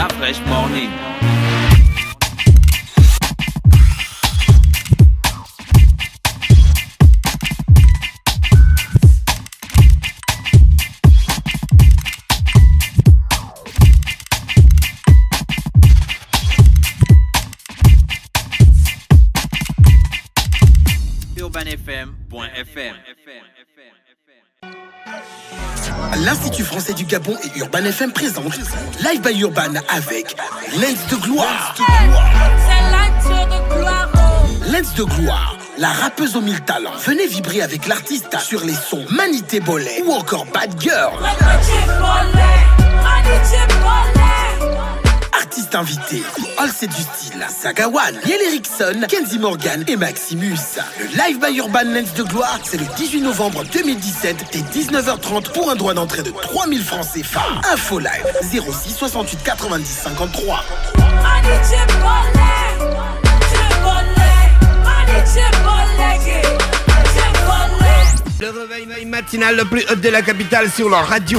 La Fresh Morning. UrbanFM.fm. L'Institut français du Gabon et Urban FM présentent Live by Urban avec Lens de gloire. Lens de gloire, la rappeuse aux 1000 talents. Venez vibrer avec l'artiste sur les sons Manité Bollet ou encore Bad Girl. Artistes invités, Olset du style, Sagawan, Yel Erickson, Kenzie Morgan et Maximus. Le Live by Urban Lens de gloire, c'est le 18 novembre 2017 dès 19h30 pour un droit d'entrée de 3000 francs CFA. Info live 06 68 90 53. Le réveil matinal le plus haut de la capitale sur la radio.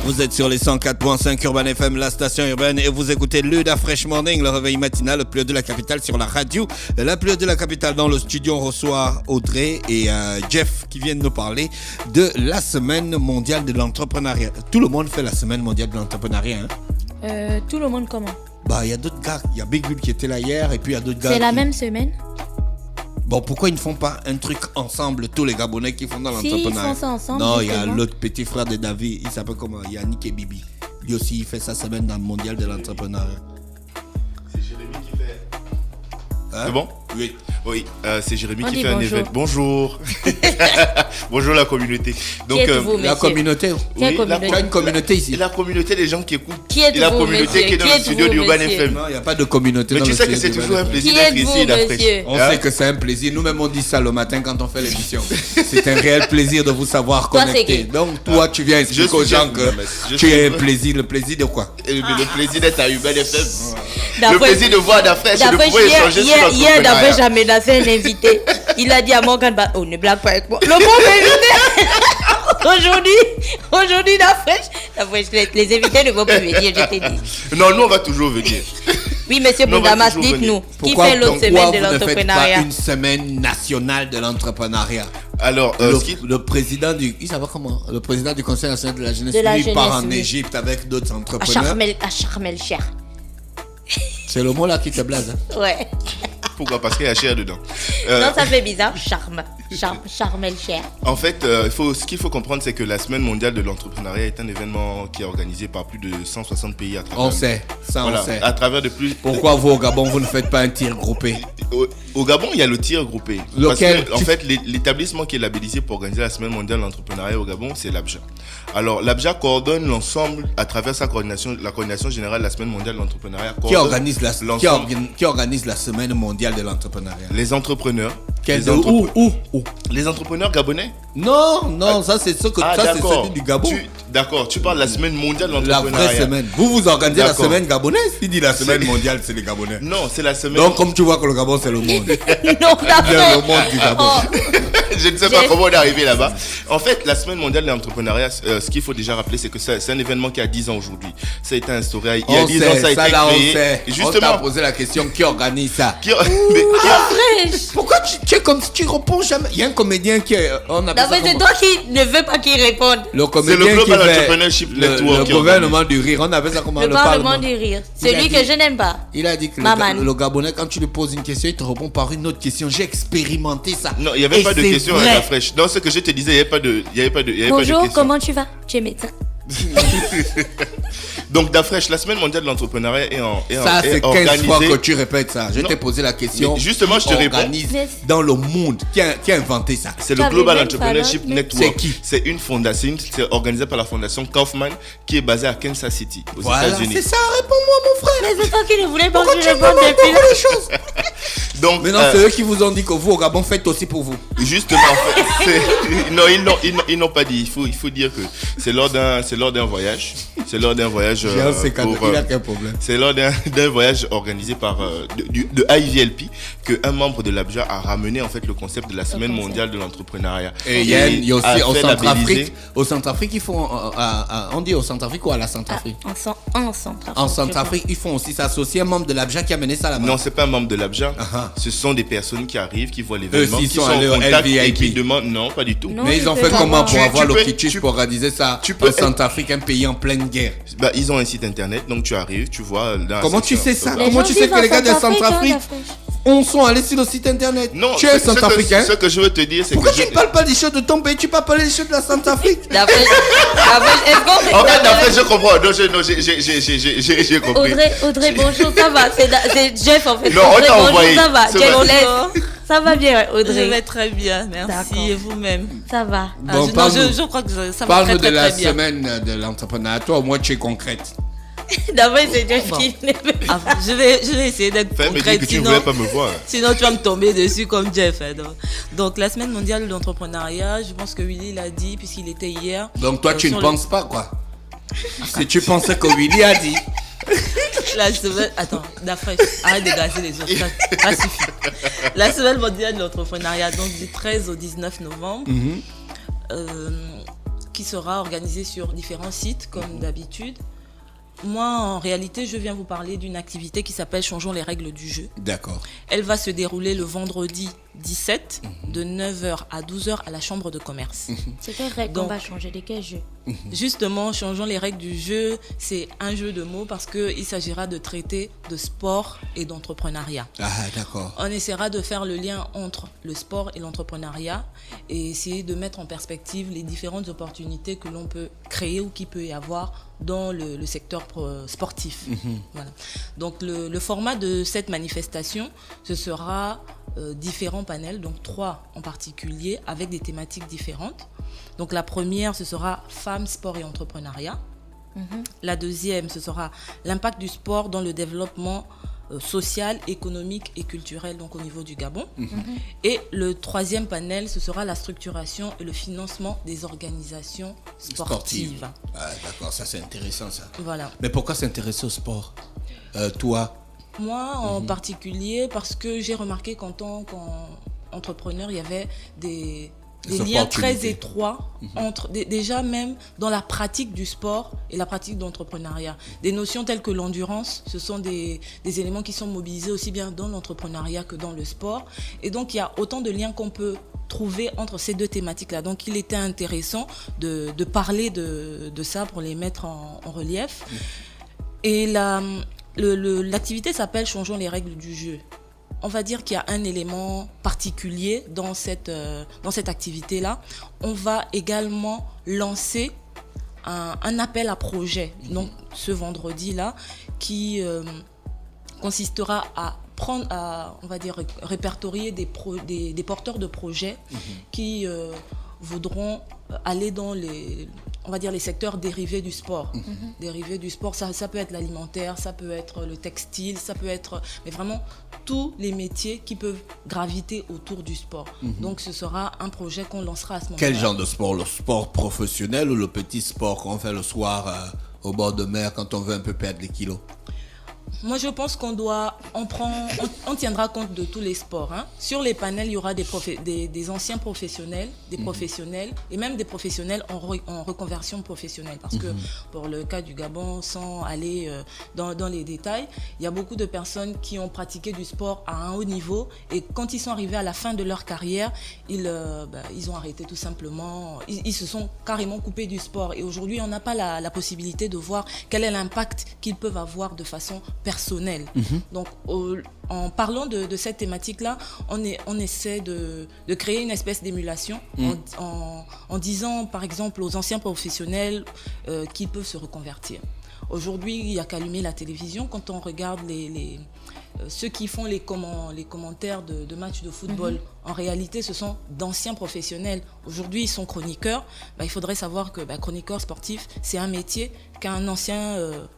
Vous êtes sur les 104.5 Urban FM, la station urbaine, et vous écoutez Luda Fresh Morning, le réveil matinal le plus haut de la capitale sur la radio. La plus haut de la capitale dans le studio, on reçoit Audrey et Jeff qui viennent nous parler de la semaine mondiale de l'entrepreneuriat. Tout le monde fait la semaine mondiale de l'entrepreneuriat, hein? Tout le monde comment? Bah, il y a d'autres gars, il y a Big Bull qui était là hier, et puis il y a d'autres gars. C'est la même semaine? Bon, pourquoi ils ne font pas un truc ensemble, tous les Gabonais qui font dans l'entrepreneuriat? Si, ils font ça ensemble. Non, il y a l'autre petit frère de David, il s'appelle comment? Yannick et Bibi. Lui aussi, il fait sa semaine dans le mondial de l'entrepreneuriat. C'est Jérémy qui fait. Hein? C'est bon? Oui. Oui, c'est Jérémy On qui dit fait un bonjour. événement. Bonjour. Bonjour la communauté. Donc, Qui êtes-vous, La monsieur? communauté. Quelle oui, communauté? Tu as une communauté ici. la communauté des gens qui écoutent. Qui êtes-vous, et la communauté monsieur? qui est dans Qui le studio êtes-vous, d'Urban monsieur? FM. Non, il n'y a pas de communauté Mais dans tu le sais que studio c'est toujours un d'Urban plaisir Qui d'être êtes-vous, ici, la monsieur? fraîche. On Hein? sait que c'est un plaisir. Nous-mêmes, on dit ça le matin quand on fait l'émission. C'est un réel plaisir de vous savoir Toi, connecter. c'est qui? Donc, toi, tu viens expliquer suis aux gens Jeff, que non, mais je tu suis as un vrai. plaisir. Le plaisir de quoi? Le plaisir d'être à Urban FM. Le D'après- plaisir de voir la fraîche et de D'après pouvoir échanger sur hier, d'après, l'entrepreneuriat. j'ai menacé un invité. Il a dit à Morgan, oh, ne blague pas avec moi. Le pauvre invité. Aujourd'hui, la fraîche, les invités ne vont pas venir, je t'ai dit. Non, nous on va toujours venir. Oui, monsieur Non, on va Boundamas, toujours dites-nous, qui Pourquoi fait l'autre semaine de vous ne faites pas l'entrepreneuriat? une semaine nationale de l'entrepreneuriat? Alors, Le président du, il s'appelle comment? Le président du Conseil national de la jeunesse, De la lui, il part jeunesse, en oui. Égypte avec d'autres À entrepreneurs. Charmel Cher. C'est le mot là qui te blaze. Hein? Ouais. pourquoi? Parce qu'il y a cher dedans. Non, ça fait bizarre. Charmel Cher. En fait, ce qu'il faut comprendre, c'est que la Semaine mondiale de l'entrepreneuriat est un événement qui est organisé par plus de 160 pays à travers On le sait, ça Voilà, on sait. à travers de plus. Pourquoi vous au Gabon, vous ne faites pas un tir groupé? Au Gabon, il y a le tir groupé. Lequel? Parce que, en fait, l'établissement qui est labellisé pour organiser la Semaine mondiale de l'entrepreneuriat au Gabon, c'est l'ABJA. Alors, l'ABJA coordonne l'ensemble à travers sa coordination, la coordination générale de la Semaine mondiale de l'entrepreneuriat. Qui organise l'ensemble- organise la semaine mondiale de l'entrepreneuriat? Les entrepreneurs. Où? Les entrepreneurs gabonais. Non, ça c'est ce que ça c'est d'accord. celui du Gabon. D'accord, tu parles de la Semaine mondiale de La l'entrepreneuriat. vraie semaine. Vous organisez la D'accord. semaine gabonaise? Il dit la semaine mondiale, c'est les Gabonais. Non, c'est la semaine. Donc comme tu vois que le Gabon c'est le monde. Non, Bien le monde du Gabon. Je ne sais pas comment on est arrivé là-bas. En fait, la Semaine mondiale de l'entrepreneuriat, ce qu'il faut déjà rappeler, c'est que c'est un événement qui a 10 ans aujourd'hui. Ça a été instauré il y a 10 ans, ça a été là, créé. on sait. Et On t'a justement, posé la question, qui organise ça? Fraîche. Pourquoi tu es comme si tu réponds jamais? Il y a un comédien qui est... On appelle ça D'abord, c'est comment? toi qui ne veux pas qu'il réponde. Le c'est comédien le Global qui fait Entrepreneurship Network. le qui gouvernement du rire. On appelle ça comment? Le Parlement du rire. Il a Celui dit- que je n'aime pas. Il a dit que Maman. le Gabonais, quand tu lui poses une question, il te répond par une autre question. J'ai expérimenté ça. Non, il n'y avait Et pas de c'est question vrai. à la fraîche. Dans ce que je te disais, il n'y avait pas de Bonjour, question. comment tu vas? Tu es médecin. Donc, Dafresh, la Semaine mondiale de l'entrepreneuriat Ça, c'est 15 organisée. fois que tu répètes ça. Je Non. t'ai posé la question. Mais justement, je te réponds. Organise Mais- dans le monde. Qui a inventé ça? C'est Tu le avais Global même Entrepreneurship Fallon, Network. C'est qui? C'est une fondation, c'est organisé par la fondation Kaufman qui est basée à Kansas City, aux Voilà, États-Unis. c'est ça. Réponds-moi, mon frère. Mais c'est toi qui ne voulais pas Pourquoi que tu je me réponde demandes depuis beaucoup là. de choses? Donc, Mais non, c'est eux qui vous ont dit que vous, au Gabon, faites aussi pour vous. justement, en fait, non, ils n'ont pas dit. Il faut dire que c'est lors d'un voyage. C'est lors d'un voyage. Il a quel problème? C'est lors d'un voyage organisé par de IVLP qu'un membre de l'ABJA a ramené en fait le concept de la semaine mondiale de l'entrepreneuriat. Et il y a aussi au Centrafrique. Au Centrafrique, ils font. On dit au Centrafrique ou à la Centrafrique? En Centrafrique. En Centrafrique, ils font aussi s'associer un membre de l'ABJA qui a mené ça là-bas. Non, c'est pas un membre de l'ABJA. Ce sont des personnes qui arrivent, qui voient l'événement, Eux, qui sont en contact et qui demandent. Non, pas du tout. Non, mais ils ont fait comment pour avoir le kitsch pour organiser ça au Centrafrique, un pays en pleine guerre? Ils ont un site internet, donc tu arrives, tu vois. Comment tu sais ça? Les Comment tu sais que les gars de Centrafrique hein, sont allés sur le site internet? Non, tu es centrafricain. Ce que je veux te dire, c'est pourquoi que. Tu ne parles pas des choses de ton pays, tu parles pas des choses de la Centrafrique? En fait, d'après, je comprends. Non, j'ai compris. Audrey, bonjour, ça va? C'est Jeff en fait. Non, on t'a envoyé. Ça va, ça va bien, Audrey? Je vais très bien, merci. D'accord. Et vous-même? Ça va. Bon, je crois que ça va très, parle-nous de la très bien. semaine de l'entrepreneuriat. Toi, au moins, tu es concrète. D'abord, c'est Jeff qui Je vais essayer d'être Fais me dire concrète, que tu ne voulais pas me voir. sinon tu vas me tomber dessus comme Jeff. Hein, donc la semaine mondiale de l'entrepreneuriat, je pense que Willy l'a dit puisqu'il était hier. Donc toi, tu ne penses pas quoi? Si tu pensais que Willy a dit. La semaine... Attends, Dafresh, arrête de gazer les autres, ça suffit. La semaine mondiale de l'entrepreneuriat, donc du 13 au 19 novembre, qui sera organisée sur différents sites comme d'habitude. Moi, en réalité, je viens vous parler d'une activité qui s'appelle Changeons les règles du jeu. D'accord. Elle va se dérouler le vendredi 17 de 9h à 12h à la chambre de commerce. C'est quelle règle qu'on va changer? De quel jeu? Justement, Changeons les règles du jeu, c'est un jeu de mots parce qu'il s'agira de traiter de sport et d'entrepreneuriat. Ah, d'accord. On essaiera de faire le lien entre le sport et l'entrepreneuriat et essayer de mettre en perspective les différentes opportunités que l'on peut créer ou qu'il peut y avoir dans le secteur sportif. Voilà. Donc le format de cette manifestation, ce sera différents panels, donc 3 en particulier, avec des thématiques différentes. Donc la première, ce sera femmes, sport et entrepreneuriat. La deuxième, ce sera l'impact du sport dans le développement social, économique et culturel, donc au niveau du Gabon. Et le troisième panel, ce sera la structuration et le financement des organisations sportives. Ah, d'accord, ça c'est intéressant ça. Voilà. Mais pourquoi s'intéresser au sport? Toi? Moi en particulier, parce que j'ai remarqué qu'en tant qu'entrepreneur, il y avait des liens très étroits entre, déjà même dans la pratique du sport et la pratique de l'entrepreneuriat. Des notions telles que l'endurance, ce sont des éléments qui sont mobilisés aussi bien dans l'entrepreneuriat que dans le sport. Et donc, il y a autant de liens qu'on peut trouver entre ces deux thématiques-là. Donc, il était intéressant de parler de ça pour les mettre en relief. Et l'activité s'appelle « Changeons les règles du jeu ». On va dire qu'il y a un élément particulier dans cette activité-là. On va également lancer un appel à projet, donc ce vendredi-là, qui consistera à on va dire, répertorier des porteurs de projets qui voudront aller dans on va dire les secteurs dérivés du sport. Dérivés du sport, ça peut être l'alimentaire, ça peut être le textile, ça peut être... Mais vraiment, tous les métiers qui peuvent graviter autour du sport. Donc, ce sera un projet qu'on lancera à ce moment-là. Quel genre de sport? Le sport professionnel ou le petit sport qu'on fait le soir au bord de mer quand on veut un peu perdre des kilos? Moi, je pense qu'on on tiendra compte de tous les sports. Hein. Sur les panels, il y aura des anciens professionnels, des professionnels et même des professionnels en reconversion professionnelle. Parce que pour le cas du Gabon, sans aller dans les détails, il y a beaucoup de personnes qui ont pratiqué du sport à un haut niveau et quand ils sont arrivés à la fin de leur carrière, ils ont arrêté tout simplement. Ils se sont carrément coupés du sport. Et aujourd'hui, on n'a pas la possibilité de voir quel est l'impact qu'ils peuvent avoir de façon personnelle. Donc, en parlant de cette thématique-là, on essaie de créer une espèce d'émulation en disant, par exemple, aux anciens professionnels qu'ils peuvent se reconvertir. Aujourd'hui, il n'y a qu'à allumer la télévision. Quand on regarde ceux qui font les commentaires de matchs de football, en réalité, ce sont d'anciens professionnels. Aujourd'hui, ils sont chroniqueurs. Il faudrait savoir que chroniqueur sportif, c'est un métier qu'un ancien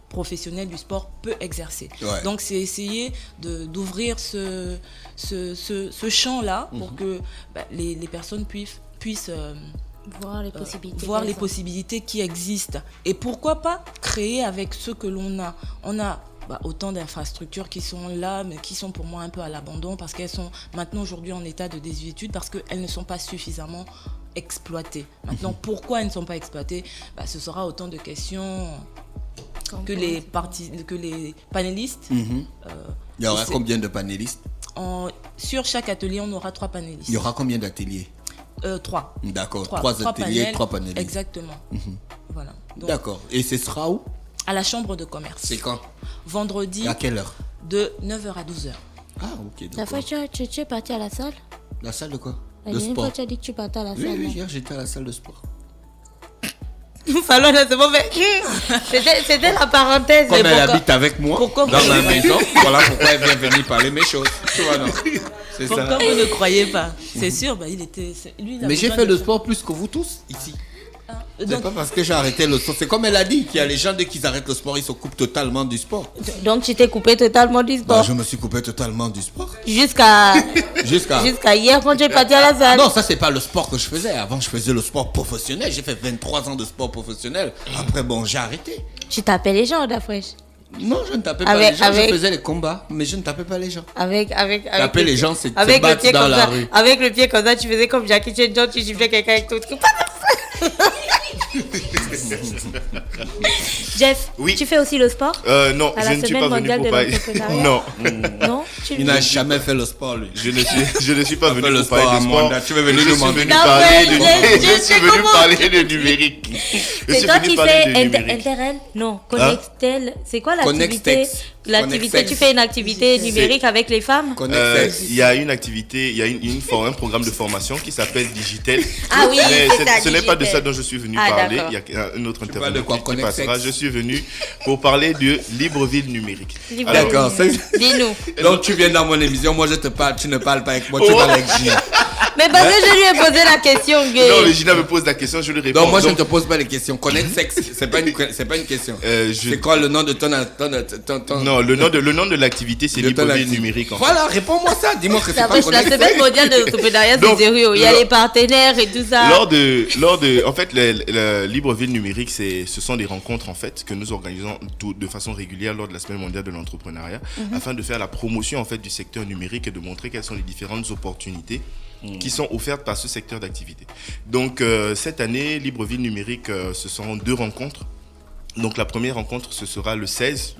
professionnel du sport peut exercer. Ouais. Donc, c'est essayer d'ouvrir ce champ-là pour que les personnes puissent voir les possibilités qui existent. Et pourquoi pas créer avec ce que l'on a. On a autant d'infrastructures qui sont là, mais qui sont pour moi un peu à l'abandon parce qu'elles sont maintenant aujourd'hui en état de désuétude parce qu'elles ne sont pas suffisamment exploitées. Maintenant, pourquoi elles ne sont pas exploitées ? Ce sera autant de questions que les panélistes. Il y aura combien de panélistes ? Sur chaque atelier, on aura 3 panélistes. Il y aura combien d'ateliers ? 3. D'accord, 3 ateliers, 3 panélistes. Exactement. Voilà. Donc, d'accord. Et ce sera où ? À la chambre de commerce. C'est quand ? Vendredi. À quelle heure ? De 9h à 12h. Ah, ok. La fois, tu es parti à la salle ? La salle de quoi ? La dernière fois, tu as dit que tu partais à la salle. Oui, hier, j'étais à la salle de sport. Fallon, c'est bon, mais c'était la parenthèse. Comme elle habite avec moi pourquoi dans ma maison, voilà pourquoi elle vient venir parler mes choses. Tu vois, non ? C'est pourquoi ça. vous ne croyez pas ? C'est sûr, il était... Lui, mais j'ai fait le sport plus que vous tous, ici. C'est pas parce que j'ai arrêté le sport. C'est comme elle a dit, qu'il y a les gens, dès qu'ils arrêtent le sport, ils se coupent totalement du sport. Donc tu t'es coupé totalement du sport ? Je me suis coupé totalement du sport. Jusqu'à hier quand tu es parti à la salle ? Non, ça c'est pas le sport que je faisais. Avant, je faisais le sport professionnel. J'ai fait 23 ans de sport professionnel. Après, j'ai arrêté. Tu tapais les gens, Dafresh ? Non, je ne tapais pas les gens. Je faisais les combats, mais je ne tapais pas les gens. Taper les gens, c'est se battre dans la rue. Avec le pied comme ça, tu faisais comme Jackie Chan, tu giflais quelqu'un avec ton truc. Jeff, oui. Tu fais aussi le sport ? Non, je ne suis pas venu pour parler. Non. Il n'a jamais fait le sport, lui. Je ne suis pas venu pour parler de sport. Tu veux venir nous montrer. Je suis venu parler de numérique. C'est toi qui fais Interrel ? Non, Connectel. C'est quoi l'activité ? L'activité, tu fais une activité numérique avec les femmes ? Il y a une activité, il y a un programme de formation qui s'appelle Digitel. Ah oui, ce n'est pas de ça dont je suis venu parler. Il y a un autre intervenant qui passera. Je suis venu pour parler de Libreville numérique. D'accord. Dis-nous. Donc tu viens dans mon émission, moi je te parle, tu ne parles pas avec moi, tu parles avec Gina. Mais parce que je lui ai posé la question. Non, Gina me pose la question, je lui réponds. Non, moi je ne te pose pas les questions. Connect sexe, c'est pas une question. C'est quoi le nom de ton Non, le nom de l'activité, c'est Libreville numérique. Voilà, réponds-moi ça. Dis-moi que c'est pas Connect sexe. La semaine mondiale de l'entrepreneuriat, c'est sérieux. Il y a les partenaires et tout ça. En fait, le Libreville numérique, ce sont des rencontres en fait que nous organisons de façon régulière lors de la semaine mondiale de l'entrepreneuriat, afin de faire la promotion en fait du secteur numérique et de montrer quelles sont les différentes opportunités qui sont offertes par ce secteur d'activité. Donc cette année, Libreville numérique, ce seront 2 rencontres. Donc la première rencontre, ce sera le 16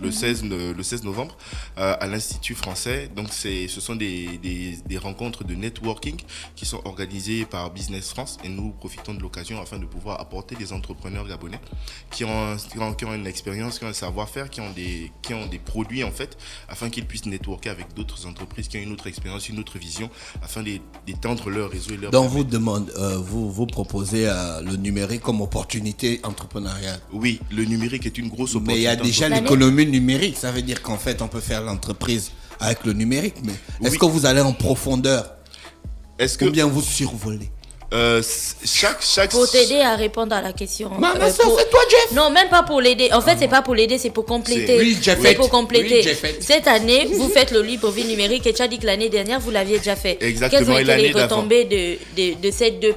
novembre à l'Institut français. Donc ce sont des rencontres de networking qui sont organisées par Business France et nous profitons de l'occasion afin de pouvoir apporter des entrepreneurs gabonais qui ont une expérience, qui ont un savoir-faire, qui ont des produits en fait, afin qu'ils puissent networker avec d'autres entreprises qui ont une autre expérience, une autre vision, afin d'étendre leur réseau et leur. Donc vous proposez le numérique comme opportunité entrepreneuriale. Oui, le numérique est une grosse opportunité. Mais il y a déjà l'économie numérique, ça veut dire qu'en fait on peut faire l'entreprise avec le numérique, mais est-ce que vous allez en profondeur ? Ou bien vous survolez ? Pour t'aider à répondre à la question. C'est toi, Jeff. Non, même pas pour l'aider. En fait, c'est pas pour l'aider, c'est pour compléter. C'est pour compléter. Cette année, vous faites le Libreville numérique et tu as dit que l'année dernière, vous l'aviez déjà fait. Exactement. Quelles ont été les retombées de ces deux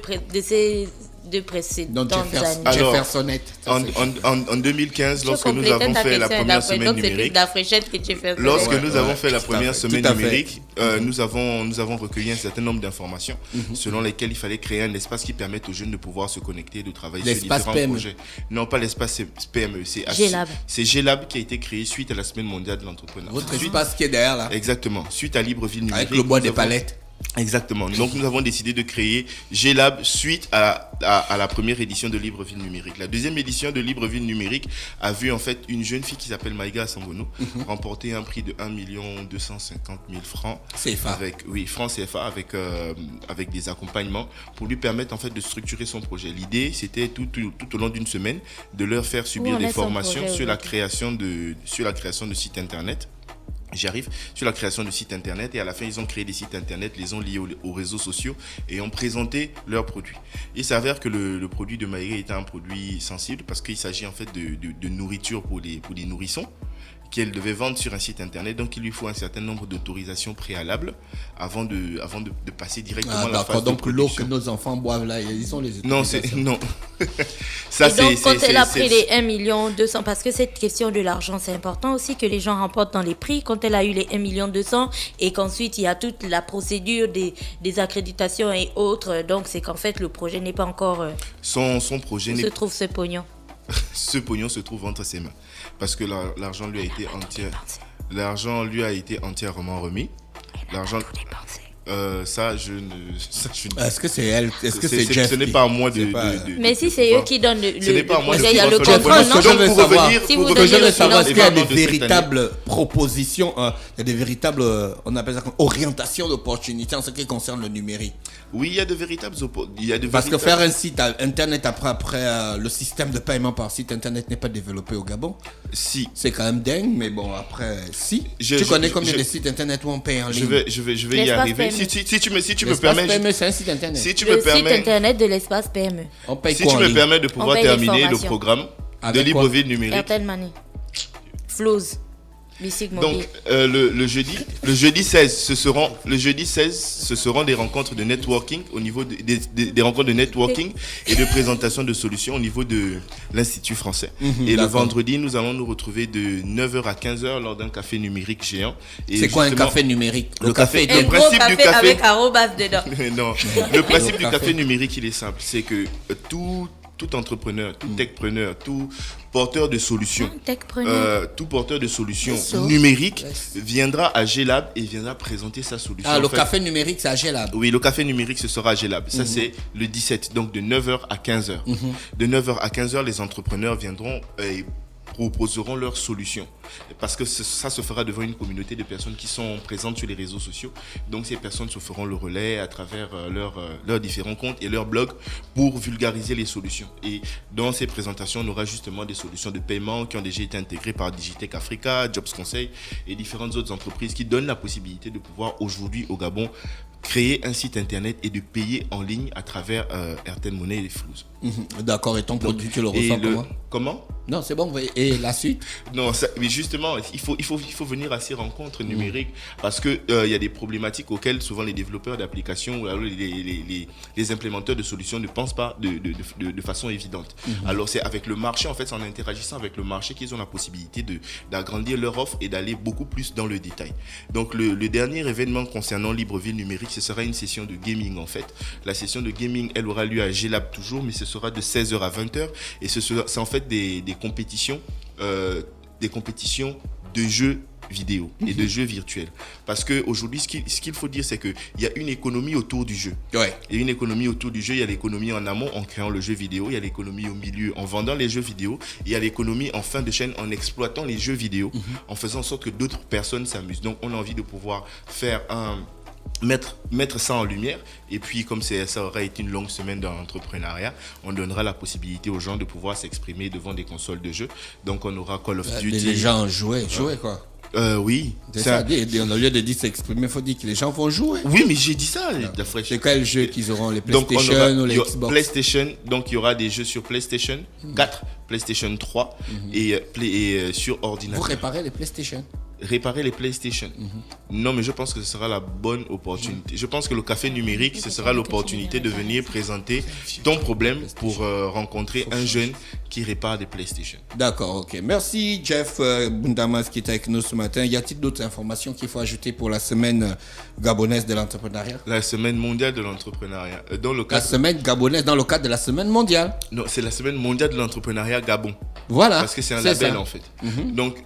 précédentes années? Alors, en 2015, lorsque nous avons fait la première semaine numérique, nous avons recueilli un certain nombre d'informations selon lesquelles il fallait créer un espace qui permette aux jeunes de pouvoir se connecter, de travailler sur différents projets. Non, pas l'espace PME, c'est Glab qui a été créé suite à la semaine mondiale de l'entrepreneuriat. Votre espace qui est derrière là. Exactement, suite à Libreville numérique. Avec le bois des palettes. Exactement. Donc nous avons décidé de créer Glab suite à la première édition de Libreville numérique. La deuxième édition de Libreville numérique a vu en fait une jeune fille qui s'appelle Maïga Sangono remporter un prix de 1 250 000 francs CFA. Francs CFA avec des accompagnements pour lui permettre en fait de structurer son projet. L'idée c'était tout au long d'une semaine de leur faire subir des formations sur la création de sites internet. J'arrive sur la création de sites internet et à la fin ils ont créé des sites internet, les ont liés aux réseaux sociaux et ont présenté leurs produits. Il s'avère que le produit de Maïga est un produit sensible parce qu'il s'agit en fait de nourriture pour les nourrissons qu'elle devait vendre sur un site internet. Donc il lui faut un certain nombre d'autorisations préalables avant de passer directement à la phase de production. Donc l'eau que nos enfants boivent là, ils ont les autorisations. Non. Ça, et donc quand elle a pris les 1,2 million, parce que cette question de l'argent, c'est important aussi que les gens remportent dans les prix, quand elle a eu les 1,2 million et qu'ensuite il y a toute la procédure des accréditations et autres, donc c'est qu'en fait le projet n'est pas encore... Son projet se trouve ce pognon. Ce pognon se trouve entre ses mains. Parce que l'argent lui a été entièrement remis. L'argent... Est-ce que c'est elle? Est-ce que c'est Jeff? Ce n'est pas à moi de mais si c'est eux qui donnent le projet, il y a le contrôle, non? Je veux savoir s'il y a des véritables propositions, il y a des véritables, on appelle ça orientations d'opportunités en ce qui concerne le numérique. Oui, il y a de véritables opportunités. Parce que faire un site internet après le système de paiement par site internet n'est pas développé au Gabon. Si. C'est quand même dingue, mais bon, après, si. Tu connais combien de sites internet où on paye en ligne? Je vais y arriver. Si tu me permets, PME, c'est un site internet. Si tu me permets, site internet de l'espace PME. On paye si tu me permets de pouvoir terminer le programme de Libreville numérique. Airtel Money, Flows, Bicic Mobile. Donc le jeudi 16, ce seront des rencontres de networking au niveau des rencontres de networking et de présentation de solutions au niveau de l'Institut français. Et le vendredi, nous allons nous retrouver de 9h à 15h lors d'un café numérique géant. C'est quoi un café numérique? Le principe du café avec arrobas dedans. Non, le principe du café numérique, il est simple, c'est que tout entrepreneur, tout techpreneur, tout porteur de solutions, numériques viendra à G-Lab et viendra présenter sa solution. Ah, café numérique, c'est à G-Lab? Oui, le café numérique, ce sera à G-Lab. Ça, c'est le 17, donc de 9h à 15h. De 9h à 15h, les entrepreneurs viendront et proposeront leurs solutions. Parce que ça se fera devant une communauté de personnes qui sont présentes sur les réseaux sociaux. Donc ces personnes se feront le relais à travers leurs différents comptes et leurs blogs pour vulgariser les solutions. Et dans ces présentations, on aura justement des solutions de paiement qui ont déjà été intégrées par Digitech Africa, Jobs Conseil et différentes autres entreprises qui donnent la possibilité de pouvoir aujourd'hui au Gabon créer un site internet et de payer en ligne à travers Airtel Money et les Flows. D'accord, et ton produit, tu le ressens comment? Non, c'est bon, et la suite? Non, mais justement, il faut venir à ces rencontres numériques parce qu'il y a des problématiques auxquelles souvent les développeurs d'applications ou les implémenteurs de solutions ne pensent pas de façon évidente. Alors c'est avec le marché, en fait, c'est en interagissant avec le marché qu'ils ont la possibilité d'agrandir leur offre et d'aller beaucoup plus dans le détail. Donc le dernier événement concernant Libreville numérique, ce sera une session de gaming en fait. La session de gaming, elle aura lieu à G-Lab toujours, mais ce sera de 16h à 20h et c'est en fait des compétitions de jeux vidéo et de jeux virtuels. Parce qu'aujourd'hui, ce qu'il faut dire, c'est qu'il y a une économie autour du jeu. Ouais. Et une économie autour du jeu, il y a l'économie en amont en créant le jeu vidéo, il y a l'économie au milieu en vendant les jeux vidéo, il y a l'économie en fin de chaîne en exploitant les jeux vidéo, en faisant en sorte que d'autres personnes s'amusent. Donc on a envie de pouvoir faire mettre ça en lumière et puis comme ça aura été une longue semaine dans l'entrepreneuriat, on donnera la possibilité aux gens de pouvoir s'exprimer devant des consoles de jeux. Donc on aura Call of Duty. Les gens jouer quoi. Oui. Au lieu de dire s'exprimer, il faut dire que les gens vont jouer. Oui, mais j'ai dit ça. C'est quel jeu qu'ils auront? Les PlayStation ou les Xbox? PlayStation, donc il y aura des jeux sur PlayStation 4, PlayStation 3 et sur ordinateur. Vous réparez les PlayStation? Réparer les PlayStation. Non, mais je pense que ce sera la bonne opportunité. Je pense que le café numérique, ce sera l'opportunité de venir présenter ton problème pour rencontrer un jeune qui répare des PlayStation. D'accord, ok. Merci Jeff Bundamas qui est avec nous ce matin. Y a-t-il d'autres informations qu'il faut ajouter pour la semaine gabonaise de l'entrepreneuriat? La semaine mondiale de l'entrepreneuriat. La semaine gabonaise dans le cadre de la semaine mondiale? Non, c'est la semaine mondiale de l'entrepreneuriat Gabon. Voilà. Parce que c'est un label en fait. Donc,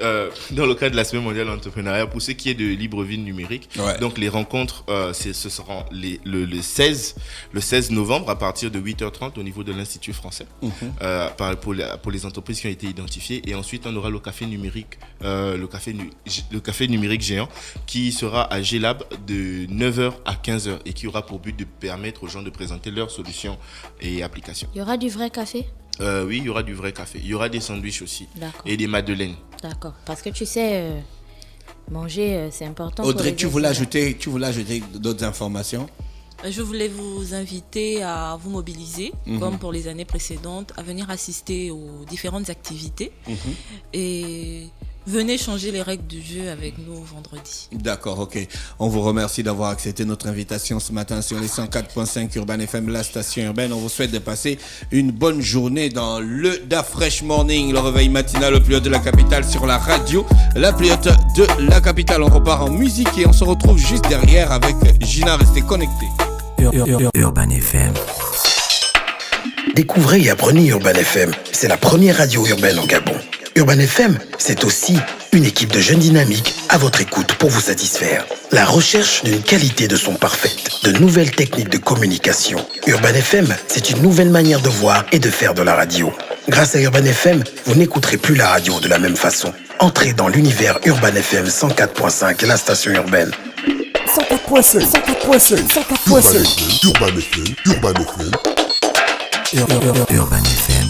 dans le cadre de la semaine mondiale de l'entrepreneuriat, pour ce qui est de Libreville numérique, donc les rencontres, ce seront le 16 novembre à partir de 8h30 au niveau de l'Institut français pour les entreprises qui ont été identifiées. Et ensuite, on aura le café numérique, le café numérique géant qui sera à G-Lab de 9h à 15h et qui aura pour but de permettre aux gens de présenter leurs solutions et applications. Il y aura du vrai café? Oui, il y aura du vrai café. Il y aura des sandwichs aussi. Et des madeleines. D'accord. Parce que tu sais, manger, c'est important. Audrey, tu voulais ajouter d'autres informations? Je voulais vous inviter à vous mobiliser, comme pour les années précédentes, à venir assister aux différentes activités et venez changer les règles du jeu avec nous vendredi. D'accord, ok. On vous remercie d'avoir accepté notre invitation ce matin sur les 104.5 Urban FM, la station urbaine. On vous souhaite de passer une bonne journée dans le Da Fresh Morning, le réveil matinal le plus haut de la capitale sur la radio, la plus haute de la capitale. On repart en musique et on se retrouve juste derrière avec Gina. Restez connectés. Urban FM. Découvrez et apprenez Urban FM. C'est la première radio urbaine en Gabon. Urban FM, c'est aussi une équipe de jeunes dynamiques à votre écoute pour vous satisfaire. La recherche d'une qualité de son parfaite, de nouvelles techniques de communication. Urban FM, c'est une nouvelle manière de voir et de faire de la radio. Grâce à Urban FM, vous n'écouterez plus la radio de la même façon. Entrez dans l'univers Urban FM 104.5, la station urbaine. 104.5 Urban FM. Urban FM.